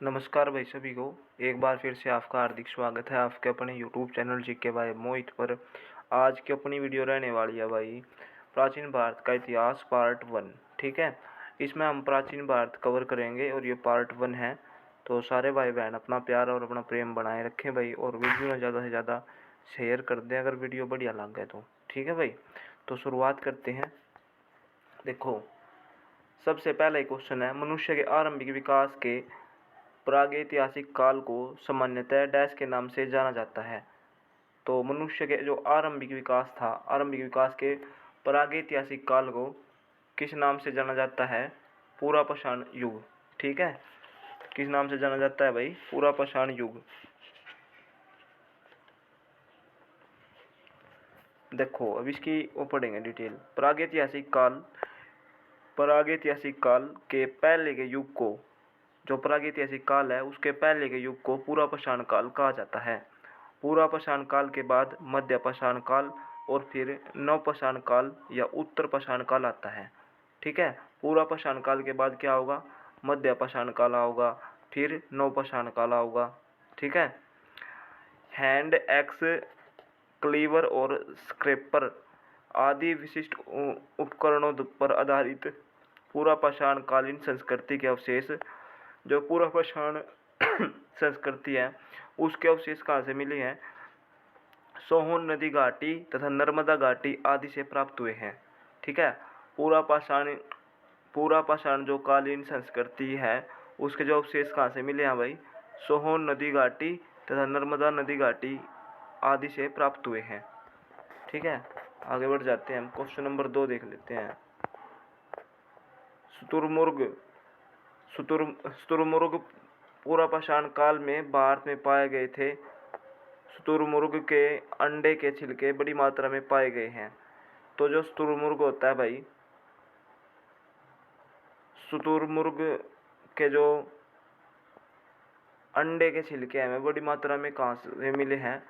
नमस्कार भाई सभी को। एक बार फिर से आपका हार्दिक स्वागत है आपके अपने यूट्यूब चैनल जीके बाय मोहित पर। आज की अपनी वीडियो रहने वाली है भाई प्राचीन भारत का इतिहास पार्ट 1। ठीक है, इसमें हम प्राचीन भारत कवर करेंगे और ये पार्ट 1 है। तो सारे भाई बहन अपना प्यार और अपना प्रेम बनाए रखें भाई, और वीडियो में ज़्यादा से ज़्यादा शेयर कर दें अगर वीडियो बढ़िया लग गए तो। ठीक है भाई, तो शुरुआत करते हैं। देखो, सबसे पहला क्वेश्चन है, मनुष्य के आरंभिक विकास के प्रागैतिहासिक काल को सामान्यतः डैश के नाम से जाना जाता है। तो मनुष्य के जो आरंभिक विकास था, आरंभिक विकास के प्रागैतिहासिक काल को किस नाम से जाना जाता है? पूरा पाषाण युग। ठीक है, किस नाम से जाना जाता है भाई? पूरा पाषाण युग। देखो, अब इसकी वो पढ़ेंगे डिटेल। प्रागैतिहासिक काल के पहले के युग को, जो प्रागैतिहासिक काल है उसके पहले के युग को पूरा पाषाण काल कहा जाता है। पूरा पाषाण काल के बाद मध्य पाषाण काल और फिर नव पाषाण काल या उत्तर पाषाण काल आता है। ठीक है, पूरा पाषाण काल के बाद क्या होगा? मध्य पाषाण काल होगा, फिर नव पाषाण काल होगा। ठीक है, हैंड एक्स, क्लीवर और स्क्रैपर आदि विशिष्ट उपकरणों पर आधारित पूरा पाषाण कालीन संस्कृति के अवशेष, जो पूरा पाषाण संस्कृति है उसके अवशेष कहाँ से मिले हैं? सोहोन नदी घाटी तथा नर्मदा घाटी आदि से प्राप्त हुए हैं। ठीक है, पूरा पाषाण जो कालीन संस्कृति है उसके जो अवशेष कहाँ से मिले हैं भाई? सोहोन नदी घाटी तथा नर्मदा नदी घाटी आदि से प्राप्त हुए हैं। ठीक है, आगे बढ़ जाते हैं हम। क्वेश्चन नंबर 2 देख लेते हैं। शुतुरमुर्ग पूरा पाषाण काल में भारत में पाए गए थे। शुतुरमुर्ग के अंडे के छिलके बड़ी मात्रा में पाए गए हैं। तो जो शुतुरमुर्ग होता है भाई, शुतुरमुर्ग के जो अंडे के छिलके हैं बड़ी मात्रा में कहाँ से मिले हैं?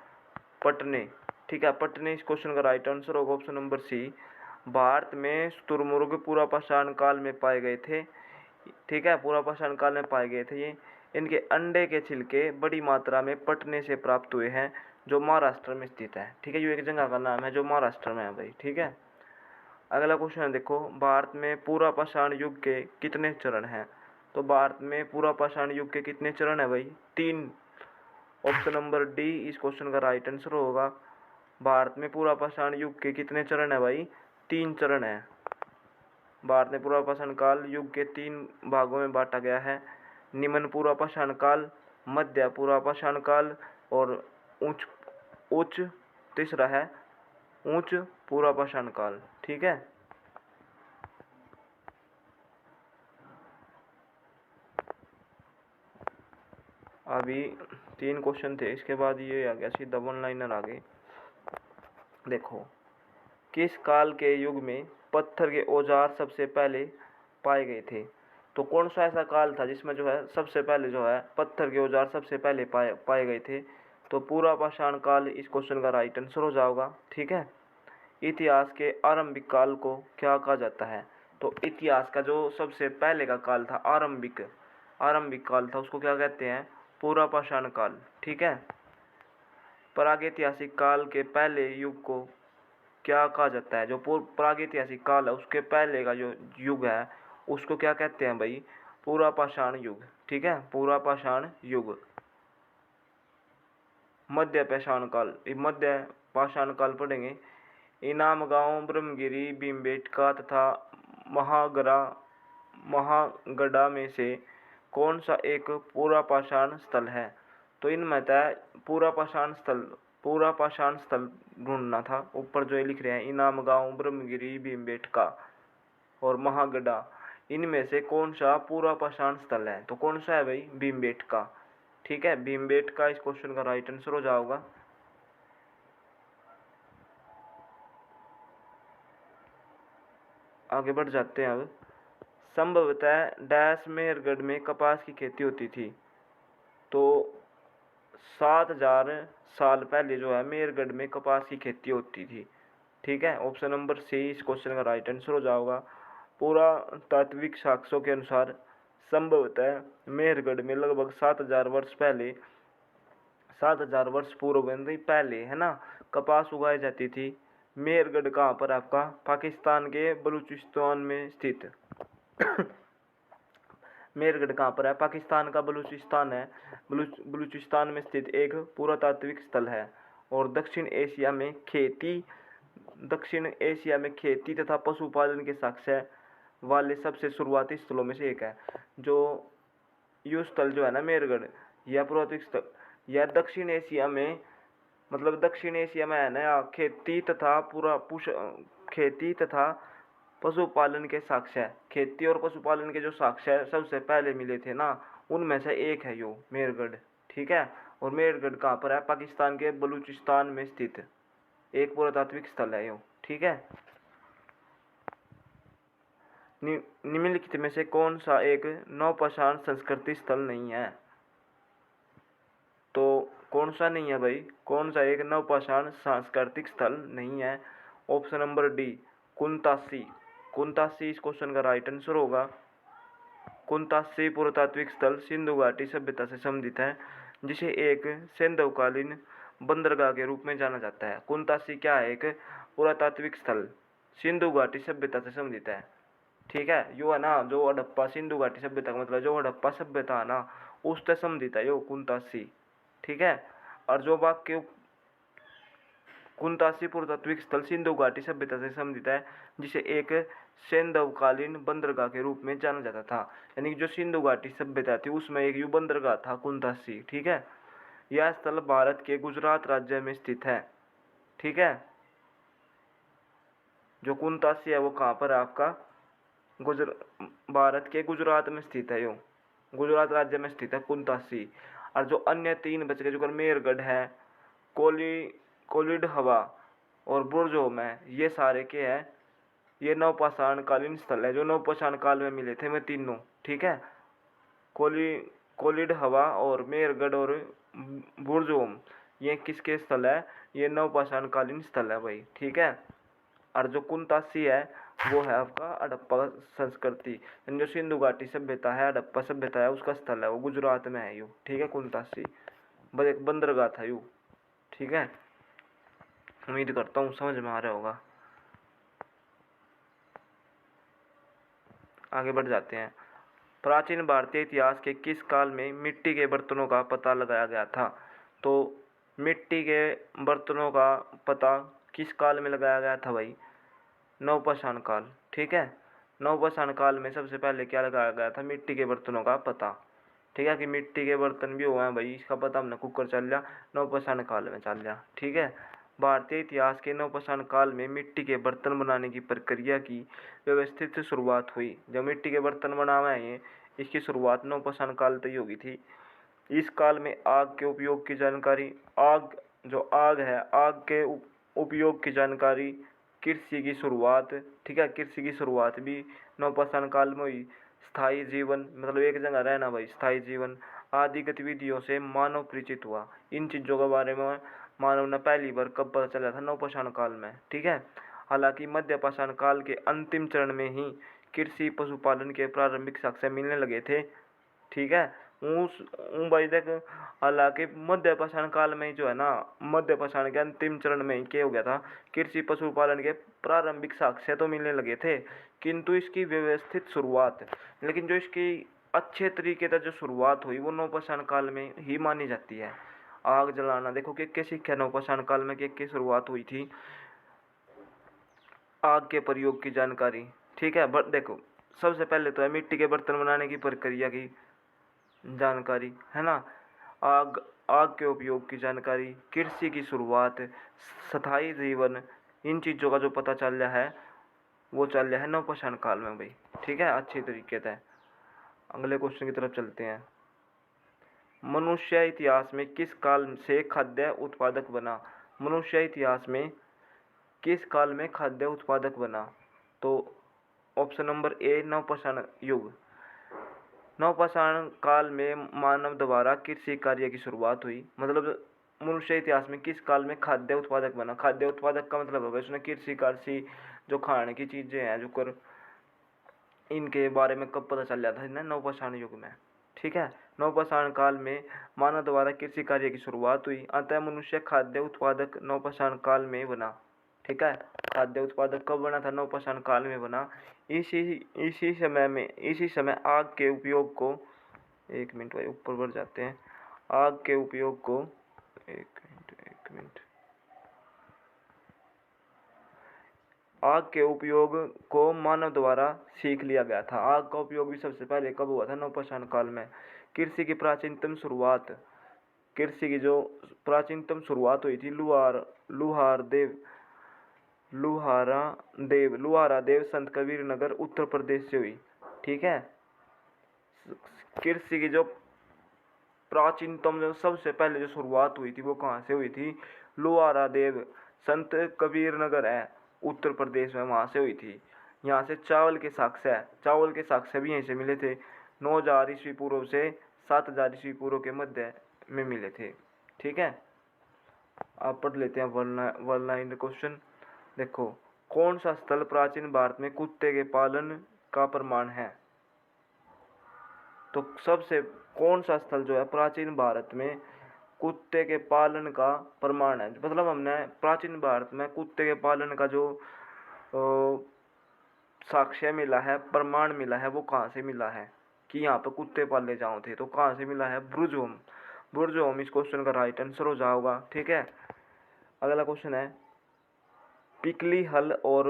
पटने। ठीक है, पटने इस क्वेश्चन का राइट आंसर होगा ऑप्शन नंबर सी। भारत में शुतुरमुर्ग पूरा पाषाण काल में पाए गए थे। ठीक है, पूरा पाषाण काल में पाए गए थे ये। इनके अंडे के छिलके बड़ी मात्रा में पटने से प्राप्त हुए हैं, जो महाराष्ट्र में स्थित है। ठीक है, ये एक जगह का नाम है जो महाराष्ट्र में है भाई। ठीक है, अगला क्वेश्चन है, देखो, भारत में पूरा पाषाण युग के कितने चरण हैं? तो भारत में पूरा पाषाण युग के कितने चरण है भाई? 3। ऑप्शन नंबर डी इस क्वेश्चन का राइट आंसर होगा। भारत में पूरा पाषाण युग के कितने चरण है भाई? 3 चरण है। भारत में पूरा पाषाण काल युग के 3 भागों में बांटा गया है। निम्न पूरा पाषाण काल, मध्य पूरा पाषाण काल और उच्च उच्च तीसरा है उच्च पूरा पाषाण काल। ठीक है, अभी 3 क्वेश्चन थे, इसके बाद ये आ गया सीधा 1 लाइनर आगे। देखो, किस काल के युग में पत्थर के औजार सबसे पहले पाए गए थे? तो कौन सा ऐसा काल था जिसमें जो है सबसे पहले जो है पत्थर के औजार सबसे पहले पाए गए थे? तो पूरा पाषाण काल इस क्वेश्चन का राइट आंसर हो जाएगा। ठीक है, इतिहास के आरंभिक काल को क्या कहा जाता है? तो इतिहास का जो सबसे पहले का काल था, आरंभिक काल था, उसको क्या कहते हैं? पूरा पाषाण काल। ठीक है, प्रागैतिहासिक काल के पहले युग को क्या कहा जाता है? जो प्रागैतिहासिक काल है उसके पहले का जो युग है उसको क्या कहते हैं भाई? पूरा पाषाण युग। ठीक है, पूरा पाषाण युग। मध्य पाषाण काल, मध्य पाषाण काल पढ़ेंगे। इनाम गांव, ब्रह्मगिरी, भीमबेटका तथा महागढ़ा में से कौन सा एक पूरा पाषाण स्थल है? तो इनमें पूरा पाषाण स्थल ढूंढना था। ऊपर जो ये लिख रहे हैं इनाम गांव, ब्रह्मगिरी, भीमबेटका और महागढ़ा, इनमें से कौन सा पूरा पाषाण स्थल है? तो कौन सा है भाई? भीमबेटका। ठीक है, भीमबेटका इस क्वेश्चन का राइट आंसर हो जाएगा। आगे बढ़ जाते हैं अब। संभवतः डैश मेहरगढ़ में कपास की खेती होती थी। तो 7000 साल पहले जो है मेहरगढ़ में कपास की खेती होती थी। ठीक है, ऑप्शन नंबर सी इस क्वेश्चन का राइट आंसर हो जाएगा। पुरातात्विक साक्ष्यों के अनुसार संभवतः मेहरगढ़ में लगभग 7,000 वर्ष पहले, 7,000 वर्ष पूर्व पहले, है ना, कपास उगाई जाती थी। मेहरगढ़ कहाँ पर आपका? पाकिस्तान के बलूचिस्तान में स्थित। मेहरगढ़ कहाँ पर है? पाकिस्तान का बलूचिस्तान है, बलूचिस्तान में स्थित एक पुरातात्विक स्थल है और दक्षिण एशिया में खेती तथा पशुपालन के साक्ष्य वाले सबसे शुरुआती स्थलों में से एक है। जो यह स्थल जो है ना मेहरगढ़, यह पुरातात्विक स्थल, यह दक्षिण एशिया में, मतलब दक्षिण एशिया में है ना, खेती तथा पशुपालन के साक्ष्य, खेती और पशुपालन के जो साक्ष्य सबसे पहले मिले थे ना, उनमें से एक है यो मेहरगढ़। ठीक है, और मेहरगढ़ कहाँ पर है? पाकिस्तान के बलूचिस्तान में स्थित एक पुरातात्विक स्थल है यो। ठीक है, निम्नलिखित में से कौन सा एक नवपाषाण संस्कृति स्थल नहीं है? तो कौन सा नहीं है भाई? कौन सा एक नवपाषाण सांस्कृतिक स्थल नहीं है? Option number D, Kuntasi. Kuntasi इस क्वेश्चन का राइट आंसर होगा। कुंतासी पुरातात्विक स्थल सिंधु घाटी सभ्यता से संबंधित है, जिसे एक सैंधवकालीन बंदरगाह के रूप में जाना जाता है। कुंतासी क्या है? एक पुरातात्विक स्थल सिंधु घाटी सभ्यता से संबंधित है। ठीक है, यो है ना, जो हड़प्पा सिंधु घाटी सभ्यता का मतलब जो हड़प्पा सभ्यता है ना, उससे संबंधित है यो कुंतासी। ठीक है, और जो वाक्य कुंतासी पुरातात्विक स्थल सिंधु घाटी सभ्यता से संबंधित है, जिसे एक सैंधवकालीन बंदरगाह के रूप में जाना जाता था, यानी जो सिंधु घाटी सभ्यता थी उसमें एक यू बंदरगाह था कुंतासी। ठीक है, यह स्थल भारत के गुजरात राज्य में स्थित है। ठीक है, जो कुंतासी है वो कहाँ पर है आपका? भारत के गुजरात में स्थित है, यो गुजरात राज्य में स्थित है कुंतासी। और जो अन्य तीन बच गए, जो मेहरगढ़ है, कोलिड हवा और बुर्जोम है, ये सारे के हैं, ये नवपाषाण कालीन स्थल है जो नवपाषाण काल में मिले थे, मैं तीनों। ठीक है, कोलिड हवा और मेहरगढ़ और बुर्जोम, ये किसके स्थल है? ये नवपाषाण कालीन स्थल है भाई। ठीक है, और जो कुंतासी है वो है आपका हड़प्पा संस्कृति, जो सिंधु घाटी सभ्यता है, हड़प्पा सभ्यता है, उसका स्थल है, वो गुजरात में है यू। ठीक है, कुंतासी एक बंदरगाह था यू। ठीक है, उम्मीद करता हूँ समझ में आ रहा होगा। आगे बढ़ जाते हैं। प्राचीन भारतीय इतिहास के किस काल में मिट्टी के बर्तनों का पता लगाया गया था? तो मिट्टी के बर्तनों का पता किस काल में लगाया गया था भाई? नवपाषाण काल। ठीक है, नवपाषाण काल में सबसे पहले क्या लगाया गया था? मिट्टी के बर्तनों का पता। ठीक है, कि मिट्टी के बर्तन भी हुए हैं भाई, इसका पता हमने कुकर चल लिया, नवपाषाण काल में चल लिया। ठीक है, भारतीय इतिहास के नवपाषाण काल में मिट्टी के बर्तन बनाने की प्रक्रिया की व्यवस्थित शुरुआत हुई। जब मिट्टी के बर्तन बनाए हैं, इसकी शुरुआत नवपाषाण काल तक होगी थी। इस काल में आग के उपयोग की जानकारी, आग है, आग के उपयोग की जानकारी, कृषि की शुरुआत। ठीक है, कृषि की शुरुआत भी नवपाषाण काल में हुई। स्थायी जीवन, मतलब एक जगह रहना भाई, स्थायी जीवन आदि गतिविधियों से मानव परिचित हुआ। इन चीज़ों के बारे में मानव ने पहली बार कब पता चला था? नवपाषाण काल में। ठीक है, हालांकि मध्यपाषाण काल के अंतिम चरण में ही कृषि पशुपालन के प्रारंभिक साक्ष्य मिलने लगे थे। ठीक है, भाई देख, हालांकि मध्यपाषाण काल में जो है ना, मध्यपाषाण के अंतिम चरण में ही क्या हो गया था? कृषि पशुपालन के प्रारंभिक साक्ष्य तो मिलने लगे थे, किंतु इसकी व्यवस्थित शुरुआत, लेकिन जो इसकी अच्छे तरीके से जो शुरुआत हुई वो नवपाषाण काल में ही मानी जाती है। आग जलाना, देखो कि सीखा नवपाषाण काल में की शुरुआत हुई थी? आग के प्रयोग की जानकारी। ठीक है, बट देखो सबसे पहले तो है मिट्टी के बर्तन बनाने की प्रक्रिया की जानकारी, है ना, आग के उपयोग की जानकारी, कृषि की शुरुआत, स्थायी जीवन, इन चीज़ों का जो पता चल रहा है वो चल रहा है नवपाषाण काल में भाई। ठीक है, अच्छी तरीके से। अगले क्वेश्चन की तरफ चलते हैं। मनुष्य इतिहास में किस काल से खाद्य उत्पादक बना? मनुष्य इतिहास में किस काल में खाद्य उत्पादक बना? तो ऑप्शन नंबर ए, नवपाषाण युग। नवपाषाण काल में मानव द्वारा कृषि कार्य की शुरुआत हुई। मतलब मनुष्य इतिहास में किस काल में खाद्य उत्पादक बना? खाद्य उत्पादक का मतलब होगा इसमें कृषि कार्य, जो खाने की चीज़ें हैं, जो कर इनके बारे में कब पता चल जाता है, नवपाषाण युग में। ठीक है, नवपाषाण काल में मानव द्वारा कृषि कार्य की शुरुआत हुई, अतः मनुष्य खाद्य उत्पादक नवपाषाण काल में बना। ठीक है, खाद्य उत्पादक कब बना था, नवपाषाण काल में बना। इसी समय आग के उपयोग को, एक मिनट भाई ऊपर बढ़ जाते हैं, आग के उपयोग को, एक मिनट, आग के उपयोग को मानव द्वारा सीख लिया गया था। आग का उपयोग भी सबसे पहले कब हुआ था, नवपाषाण काल में। कृषि की प्राचीनतम शुरुआत, कृषि की जो प्राचीनतम शुरुआत हुई थी लुहारा देव संत कबीर नगर उत्तर प्रदेश से हुई। ठीक है, कृषि की जो प्राचीनतम जो सबसे पहले जो शुरुआत हुई थी वो कहाँ से हुई थी, लुहारा देव संत कबीर नगर है उत्तर प्रदेश में, वहाँ से हुई थी। यहाँ से चावल के साक्ष्य भी यहीं से मिले थे। 9000 ईस्वी पूर्व से 7000 ईस्वी पूर्व के मध्य में मिले थे। ठीक है, आप पढ़ लेते हैं वन लाइन क्वेश्चन। देखो, कौन सा स्थल प्राचीन भारत में कुत्ते के पालन का प्रमाण है। तो सबसे कौन सा स्थल जो है प्राचीन भारत में कुत्ते के पालन का प्रमाण है, मतलब हमने प्राचीन भारत में कुत्ते के पालन का जो साक्ष्य मिला है, प्रमाण मिला है, वो कहाँ से मिला है कि यहाँ पे कुत्ते पाले जाओ थे, तो कहाँ से मिला है, बुर्जहोम इस क्वेश्चन का राइट आंसर हो जाएगा। ठीक है, अगला क्वेश्चन है, पिकली हल और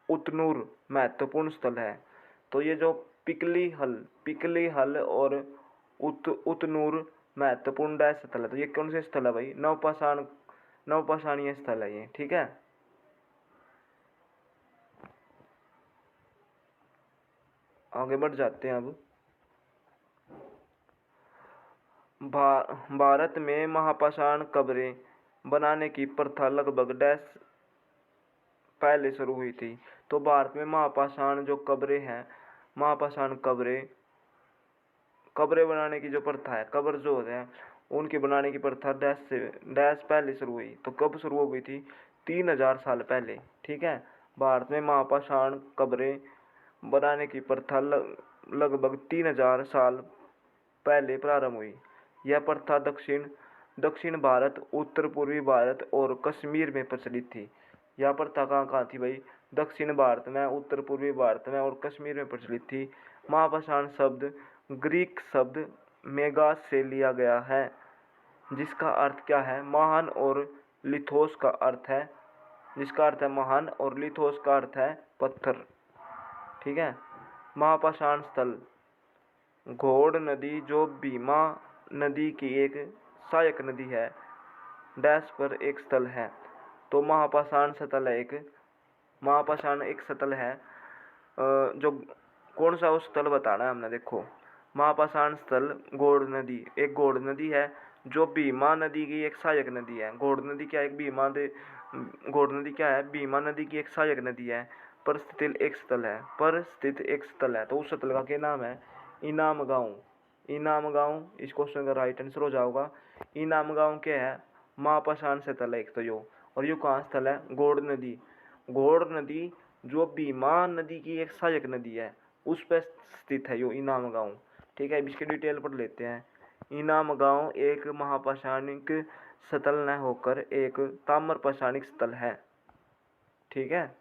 उतनूर महत्वपूर्ण स्थल है। तो ये जो पिकली हल और उतनूर महत्वपूर्ण डैश स्थल है, तो ये कौन से स्थल है भाई, नवपाषाणीय स्थल है ये। ठीक है, आगे बढ़ जाते हैं। अब भारत में महापाषाण कब्रें बनाने की प्रथा लगभग डैश पहले शुरू हुई थी। तो भारत में महापाषाण जो कब्रें हैं, महापाषाण कब्रें बनाने की जो प्रथा है, कब्र जो होते हैं उनके बनाने की प्रथा डैश पहले शुरू हुई। तो कब शुरू हो गई थी, 3000 साल पहले। ठीक है, भारत में महापाषाण कब्रें बनाने की प्रथा लगभग 3000 साल पहले प्रारंभ हुई। यह प्रथा दक्षिण भारत, उत्तर पूर्वी भारत और कश्मीर में प्रचलित थी। यह प्रथा कहाँ थी भाई, दक्षिण भारत में, उत्तर पूर्वी भारत में और कश्मीर में प्रचलित थी। महापाषाण शब्द ग्रीक शब्द मेगास से लिया गया है, जिसका अर्थ क्या है, महान, और लिथोस का अर्थ है, जिसका अर्थ है महान, और लिथोस का अर्थ है पत्थर। ठीक है, महापाषाण स्थल घोड़ नदी जो भीमा नदी की एक सहायक नदी है, डैश पर एक स्थल है। तो महापाषाण एक स्थल है, जो कौन सा उस स्थल बताना है हमने। देखो, महापाषाण स्थल घोड़ नदी है जो भीमा नदी की एक सहायक नदी है। घोड़ नदी क्या है, भीमा नदी की एक सहायक नदी है, पर स्थित एक स्थल है। तो उस स्थल का क्या नाम है, इनाम गाँव इस क्वेश्चन का राइट आंसर हो जाएगा। इनाम गाँव क्या है, महापाषाण स्थल है एक तो यो, और यो कहाँ स्थल है, घोड़ नदी जो भीमा नदी की एक सहायक नदी है उस पर स्थित है यो इनाम गाँव। ठीक है, इसकी डिटेल पढ़ लेते हैं। इनाम गाँव एक महापाषाणिक स्थल न होकर एक ताम्रपाषाणिक स्थल है। ठीक है,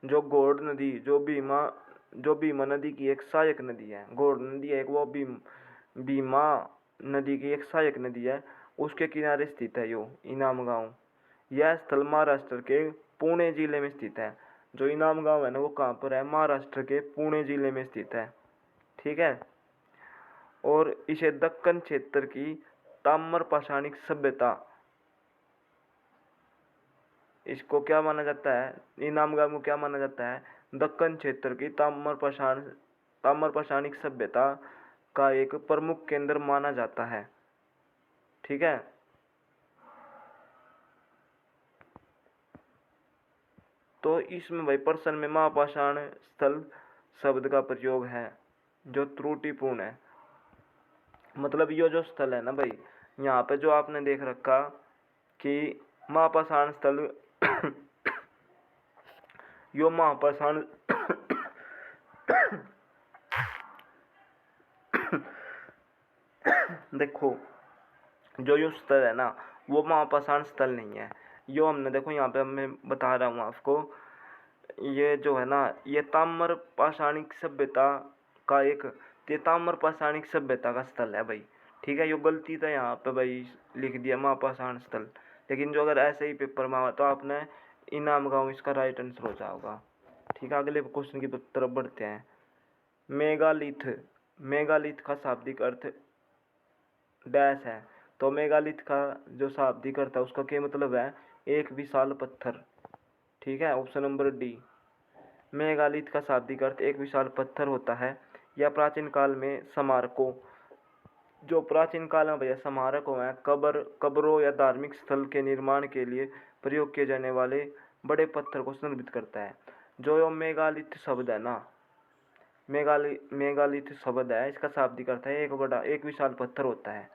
जो घोड़ नदी जो भीमा नदी की एक सहायक नदी है, घोड़ नदी है एक, वो भीमा नदी की एक सहायक नदी है, उसके किनारे स्थित है यो इनाम गाँव। यह स्थल महाराष्ट्र के पुणे जिले में स्थित है। जो इनाम गाँव है ना, वो कहाँ पर है, महाराष्ट्र के पुणे जिले में स्थित है। ठीक है, और इसे दक्कन क्षेत्र की ताम्रपाषाणिक सभ्यता, इसको क्या माना जाता है, इनाम गाँव को क्या माना जाता है, दक्कन क्षेत्र की ताम्रपाषाणिक सभ्यता का एक प्रमुख केंद्र माना जाता है। ठीक है, तो इसमें भाई प्रश्न में महापाषाण स्थल शब्द का प्रयोग है जो त्रुटिपूर्ण है। मतलब ये जो स्थल है ना भाई, यहाँ पे जो आपने देख रखा कि महापाषाण स्थल यो महापाषाण देखो जो यो स्थल है ना वो महापाषाण स्थल नहीं है। यो हमने देखो यहाँ पे मैं बता रहा हूँ आपको, ये जो है ना ये ताम्र पाषाणिक सभ्यता का एक, ये ताम्र पाषाणिक सभ्यता का स्थल है भाई। ठीक है, यो गलती था यहाँ पे भाई लिख दिया महापाषाण स्थल, लेकिन जो अगर ऐसे ही पेपर में आवा तो आपने इनाम गाँव इसका राइट आंसर हो जाएगा। ठीक है, अगले क्वेश्चन की तरफ बढ़ते हैं। मेगालिथ, मेगालिथ का शाब्दिक अर्थ डैश है। तो मेगालिथ का जो शाब्दिक अर्थ है उसका क्या मतलब है, एक विशाल पत्थर। ठीक है, ऑप्शन नंबर डी। मेगालिथ का शाब्दिक अर्थ एक विशाल पत्थर होता है। यह प्राचीन काल में स्मारकों, जो प्राचीन काल में भैया स्मारकों में कब्रों या धार्मिक स्थल के निर्माण के लिए प्रयोग किए जाने वाले बड़े पत्थर को संदर्भित करता है। जो मेगालिथ शब्द है ना, मेगालिथ शब्द है, इसका शाब्दिक अर्थ है एक विशाल पत्थर होता है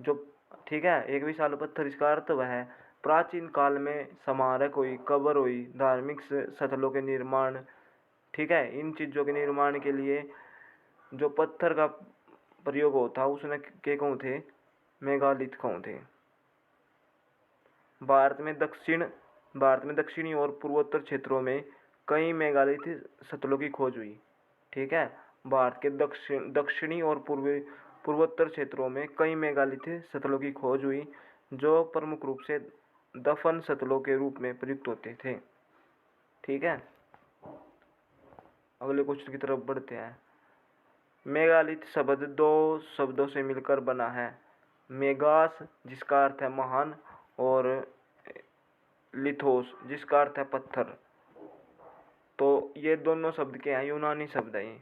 जो, ठीक है, एक विशाल पत्थर, इसका अर्थ वह है प्राचीन काल में स्मारक हुई, कब्र हुई, धार्मिक स्थलों के निर्माण, ठीक है, इन चीज़ों के निर्माण के लिए जो पत्थर का प्रयोग होता उसने के कौन थे, मेगालिथ कौन थे। भारत में दक्षिणी और पूर्वोत्तर क्षेत्रों में कई मेगालिथ स्थलों की खोज हुई। ठीक है, भारत के दक्षिणी और पूर्वोत्तर क्षेत्रों में कई मेगालिथ स्थलों की खोज हुई जो प्रमुख रूप से दफन स्थलों के रूप में प्रयुक्त होते थे। ठीक है, अगले क्वेश्चन की तरफ बढ़ते हैं। मेगालिथ शब्द दो शब्दों से मिलकर बना है, मेगास जिसका अर्थ है महान और लिथोस जिसका अर्थ है पत्थर। तो ये दोनों शब्द के हैं, यूनानी शब्द है ये,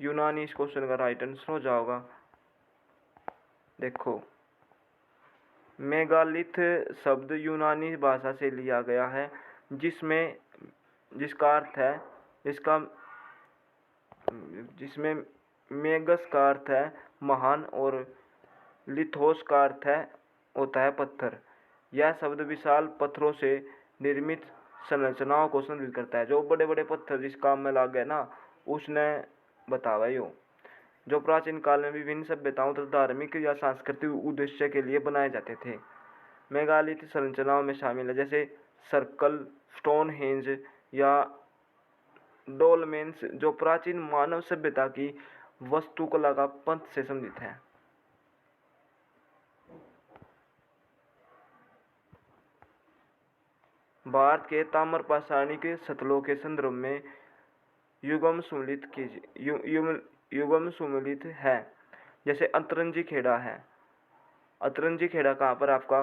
यूनानी इस क्वेश्चन का राइट आंसर हो जाएगा। देखो मेगालिथ शब्द यूनानी भाषा से लिया गया है जिसका अर्थ है जिसमें मेगस का अर्थ है महान और लिथोस का अर्थ है होता है पत्थर। यह शब्द विशाल पत्थरों से निर्मित संरचनाओं को संदर्भित करता है। जो बड़े बड़े पत्थर जिस काम में लग गए ना उसने बतावा यो, जो प्राचीन काल में विभिन्न सभ्यताओं तथा धार्मिक या सांस्कृतिक उद्देश्य के लिए बनाए जाते थे। मेगालिथ संरचनाओं में शामिल है जैसे सर्कल, स्टोनहेंज या डोलमेन्स, जो प्राचीन मानव सभ्यता की वास्तुकला का पंथ से संबंधित है। भारत के ताम्रपाषाणिक स्थलों के संदर्भ में युगम सुमेलित है। जैसे अतरंजी खेड़ा है, अतरंजी खेड़ा कहाँ पर आपका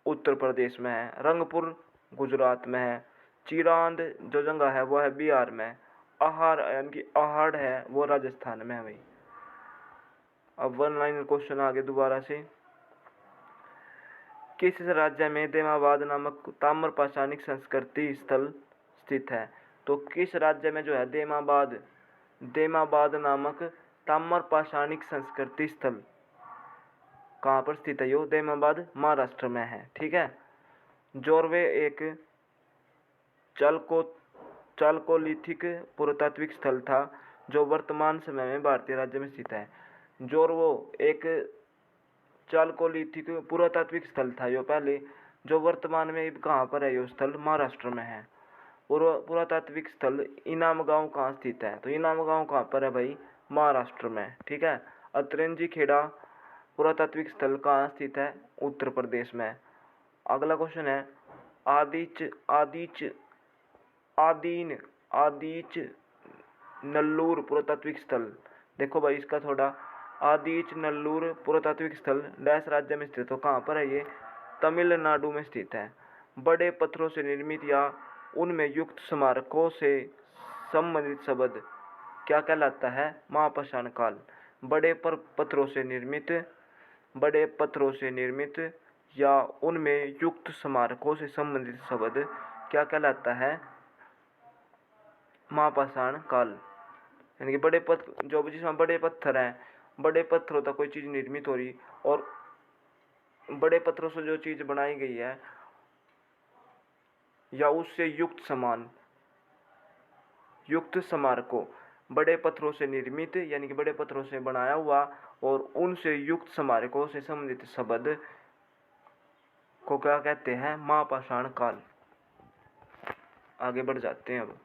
उत्तर प्रदेश में है, रंगपुर गुजरात में है, चिरांद जो जगह है वो है बिहार में, आहार यानी कि आहड़ है वो राजस्थान में है भाई। अब वन लाइन क्वेश्चन आगे दोबारा से, किस राज्य में देमाबाद नामक ताम्रपाषाणिक संस्कृति स्थल स्थित है। तो किस राज्य में जो है देमाबाद नामक ताम्रपाषाणिक संस्कृति स्थल कहाँ पर स्थित है, यो देमाबाद महाराष्ट्र में है। ठीक है, जोरवे एक चालकोलिथिक पुरातात्विक स्थल था जो वर्तमान समय में भारतीय राज्य में स्थित है। जोरवो एक चालकोलिथिक पुरातात्विक स्थल था यो पहले, जो वर्तमान में कहाँ पर है, यो स्थल महाराष्ट्र में है। पुरातात्विक स्थल इनाम गांव कहाँ स्थित है, तो इनाम गांव कहाँ पर है भाई, महाराष्ट्र में। ठीक है, अतरंजी खेड़ा पुरातात्विक स्थल कहाँ स्थित है, उत्तर प्रदेश में। अगला क्वेश्चन है आदीच नल्लूर पुरातात्विक स्थल। देखो भाई इसका थोड़ा, आदीच नल्लूर पुरातात्विक स्थल डैश राज्य में स्थित हो, कहाँ पर है ये, तमिलनाडु में स्थित है। बड़े पत्थरों से निर्मित या उनमें युक्त स्मारकों से संबंधित शब्द क्या कहलाता है, महापाषाण काल। बड़े पत्थरों से निर्मित या उनमें युक्त स्मारकों से संबंधित शब्द क्या कहलाता है, महापाषाण काल। यानी कि बड़े पत्थर जो जिसमें बड़े पत्थर हैं, बड़े पत्थरों तक कोई चीज़ निर्मित हो रही और बड़े पत्थरों से जो चीज बनाई गई है या उससे युक्त समान, युक्त स्मारकों, बड़े पत्थरों से निर्मित यानी कि बड़े पत्थरों से बनाया हुआ और उनसे युक्त स्मारकों से संबंधित शब्द को क्या कहते हैं? महापाषाण काल। आगे बढ़ जाते हैं अब।